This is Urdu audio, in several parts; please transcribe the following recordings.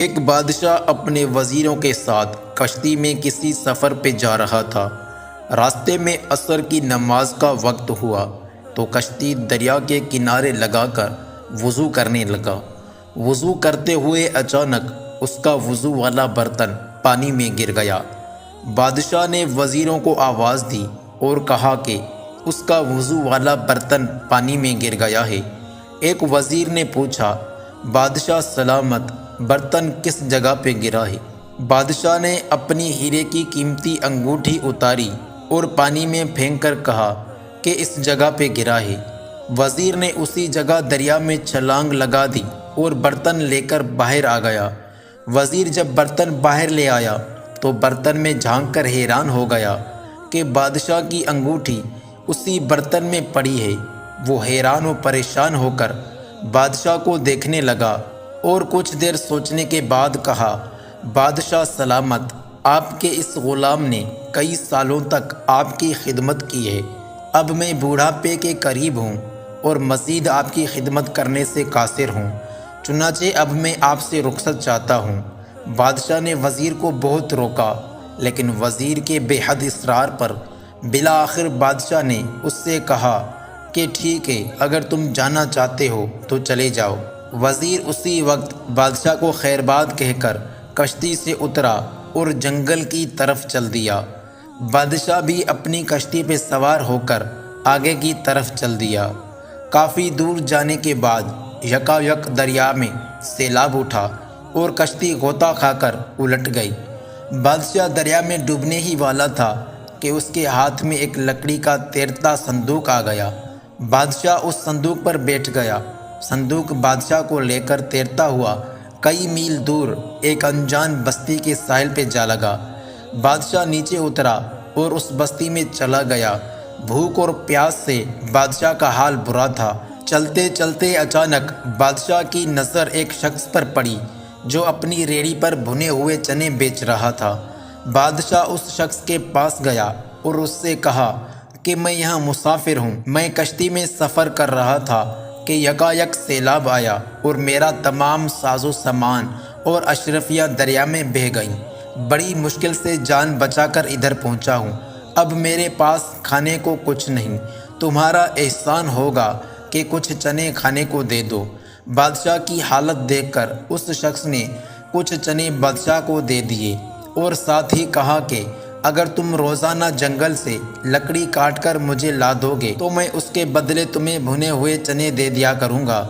ایک بادشاہ اپنے وزیروں کے ساتھ کشتی میں کسی سفر پہ جا رہا تھا۔ راستے میں عصر کی نماز کا وقت ہوا تو کشتی دریا کے کنارے لگا کر وضو کرنے لگا۔ وضو کرتے ہوئے اچانک اس کا وضو والا برتن پانی میں گر گیا۔ بادشاہ نے وزیروں کو آواز دی اور کہا کہ اس کا وضو والا برتن پانی میں گر گیا ہے۔ ایک وزیر نے پوچھا، بادشاہ سلامت، برتن کس جگہ پہ گرا ہے؟ بادشاہ نے اپنی ہیرے کی قیمتی انگوٹھی اتاری اور پانی میں پھینک کر کہا کہ اس جگہ پہ گرا ہے۔ وزیر نے اسی جگہ دریا میں چھلانگ لگا دی اور برتن لے کر باہر آ گیا۔ وزیر جب برتن باہر لے آیا تو برتن میں جھانک کر حیران ہو گیا کہ بادشاہ کی انگوٹھی اسی برتن میں پڑی ہے۔ وہ حیران و پریشان ہو کر بادشاہ کو دیکھنے لگا اور کچھ دیر سوچنے کے بعد کہا، بادشاہ سلامت، آپ کے اس غلام نے کئی سالوں تک آپ کی خدمت کی ہے۔ اب میں بوڑھاپے کے قریب ہوں اور مزید آپ کی خدمت کرنے سے قاصر ہوں، چنانچہ اب میں آپ سے رخصت چاہتا ہوں۔ بادشاہ نے وزیر کو بہت روکا، لیکن وزیر کے بے حد اصرار پر بالآخر بادشاہ نے اس سے کہا کہ ٹھیک ہے، اگر تم جانا چاہتے ہو تو چلے جاؤ۔ وزیر اسی وقت بادشاہ کو خیر باد کہہ کر کشتی سے اترا اور جنگل کی طرف چل دیا۔ بادشاہ بھی اپنی کشتی پہ سوار ہو کر آگے کی طرف چل دیا۔ کافی دور جانے کے بعد یکایک دریا میں سیلاب اٹھا اور کشتی غوطہ کھا کر الٹ گئی۔ بادشاہ دریا میں ڈوبنے ہی والا تھا کہ اس کے ہاتھ میں ایک لکڑی کا تیرتا صندوق آ گیا۔ بادشاہ اس صندوق پر بیٹھ گیا۔ صندوق بادشاہ کو لے کر تیرتا ہوا کئی میل دور ایک انجان بستی کے ساحل پہ جا لگا۔ بادشاہ نیچے اترا اور اس بستی میں چلا گیا۔ بھوک اور پیاس سے بادشاہ کا حال برا تھا۔ چلتے چلتے اچانک بادشاہ کی نظر ایک شخص پر پڑی جو اپنی ریڑھی پر بھنے ہوئے چنے بیچ رہا تھا۔ بادشاہ اس شخص کے پاس گیا اور اس سے کہا کہ میں یہاں مسافر ہوں، میں کشتی میں سفر کر رہا تھا کہ یکایک سیلاب آیا اور میرا تمام ساز و سامان اور اشرفیاں دریا میں بہہ گئیں۔ بڑی مشکل سے جان بچا کر ادھر پہنچا ہوں۔ اب میرے پاس کھانے کو کچھ نہیں، تمہارا احسان ہوگا کہ کچھ چنے کھانے کو دے دو۔ بادشاہ کی حالت دیکھ کر اس شخص نے کچھ چنے بادشاہ کو دے دیے اور ساتھ ہی کہا کہ اگر تم روزانہ جنگل سے لکڑی کاٹ کر مجھے لا دو گے تو میں اس کے بدلے تمہیں بھنے ہوئے چنے دے دیا کروں گا۔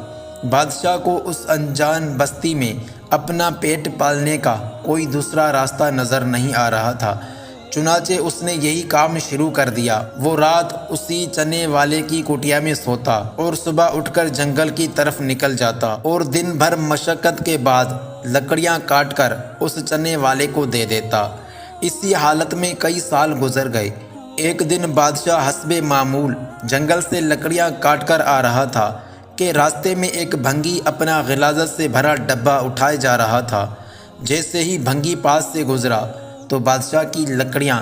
بادشاہ کو اس انجان بستی میں اپنا پیٹ پالنے کا کوئی دوسرا راستہ نظر نہیں آ رہا تھا، چنانچہ اس نے یہی کام شروع کر دیا۔ وہ رات اسی چنے والے کی کٹیا میں سوتا اور صبح اٹھ کر جنگل کی طرف نکل جاتا اور دن بھر مشقت کے بعد لکڑیاں کاٹ کر اس چنے والے کو دے دیتا۔ اسی حالت میں کئی سال گزر گئے۔ ایک دن بادشاہ حسب معمول جنگل سے لکڑیاں کاٹ کر آ رہا تھا کہ راستے میں ایک بھنگی اپنا غلاظت سے بھرا ڈبہ اٹھائے جا رہا تھا۔ جیسے ہی بھنگی پاس سے گزرا تو بادشاہ کی لکڑیاں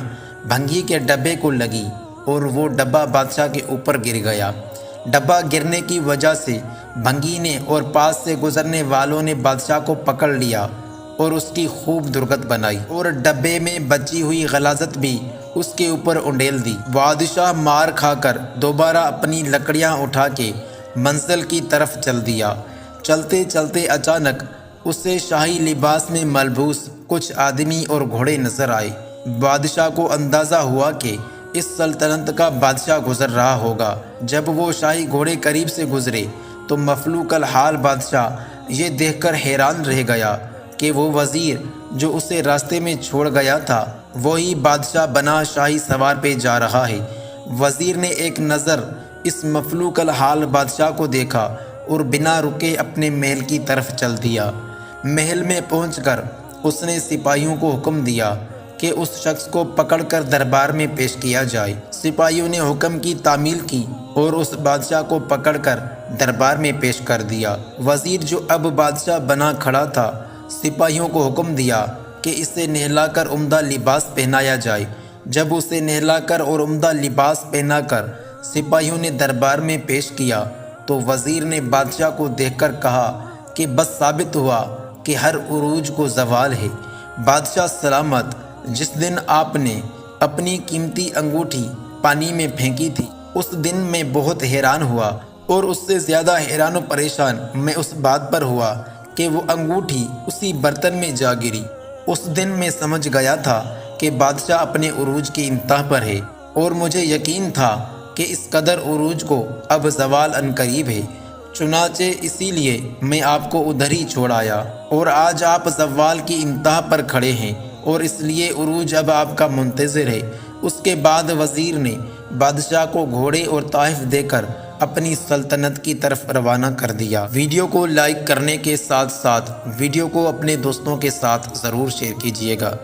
بھنگی کے ڈبے کو لگی اور وہ ڈبہ بادشاہ کے اوپر گر گیا۔ ڈبہ گرنے کی وجہ سے بھنگی نے اور پاس سے گزرنے والوں نے بادشاہ کو پکڑ لیا اور اس کی خوب درگت بنائی اور ڈبے میں بچی ہوئی غلاظت بھی اس کے اوپر انڈیل دی۔ بادشاہ مار کھا کر دوبارہ اپنی لکڑیاں اٹھا کے منزل کی طرف چل دیا۔ چلتے چلتے اچانک اسے شاہی لباس میں ملبوس کچھ آدمی اور گھوڑے نظر آئے۔ بادشاہ کو اندازہ ہوا کہ اس سلطنت کا بادشاہ گزر رہا ہوگا۔ جب وہ شاہی گھوڑے قریب سے گزرے تو مفلوک الحال بادشاہ یہ دیکھ کر حیران رہ گیا کہ وہ وزیر جو اسے راستے میں چھوڑ گیا تھا وہی بادشاہ بنا شاہی سوار پہ جا رہا ہے۔ وزیر نے ایک نظر اس مفلوک الحال بادشاہ کو دیکھا اور بنا رکے اپنے محل کی طرف چل دیا۔ محل میں پہنچ کر اس نے سپاہیوں کو حکم دیا کہ اس شخص کو پکڑ کر دربار میں پیش کیا جائے۔ سپاہیوں نے حکم کی تعمیل کی اور اس بادشاہ کو پکڑ کر دربار میں پیش کر دیا۔ وزیر جو اب بادشاہ بنا کھڑا تھا سپاہیوں کو حکم دیا کہ اسے نہلا کر عمدہ لباس پہنایا جائے۔ جب اسے نہلا کر اور عمدہ لباس پہنا کر سپاہیوں نے دربار میں پیش کیا تو وزیر نے بادشاہ کو دیکھ کر کہا کہ بس ثابت ہوا کہ ہر عروج کو زوال ہے۔ بادشاہ سلامت، جس دن آپ نے اپنی قیمتی انگوٹھی پانی میں پھینکی تھی، اس دن میں بہت حیران ہوا، اور اس سے زیادہ حیران و پریشان میں اس بات پر ہوا کہ وہ انگوٹھی اسی برتن میں جا گری۔ اس دن میں سمجھ گیا تھا کہ بادشاہ اپنے عروج کی انتہا پر ہے، اور مجھے یقین تھا کہ اس قدر عروج کو اب زوال عنقریب ہے۔ چنانچہ اسی لیے میں آپ کو ادھر ہی چھوڑ آیا، اور آج آپ زوال کی انتہا پر کھڑے ہیں، اور اس لیے عروج اب آپ کا منتظر ہے۔ اس کے بعد وزیر نے بادشاہ کو گھوڑے اور تحائف دے کر اپنی سلطنت کی طرف روانہ کر دیا۔ ویڈیو کو لائک کرنے کے ساتھ ساتھ ویڈیو کو اپنے دوستوں کے ساتھ ضرور شیئر کیجیے گا۔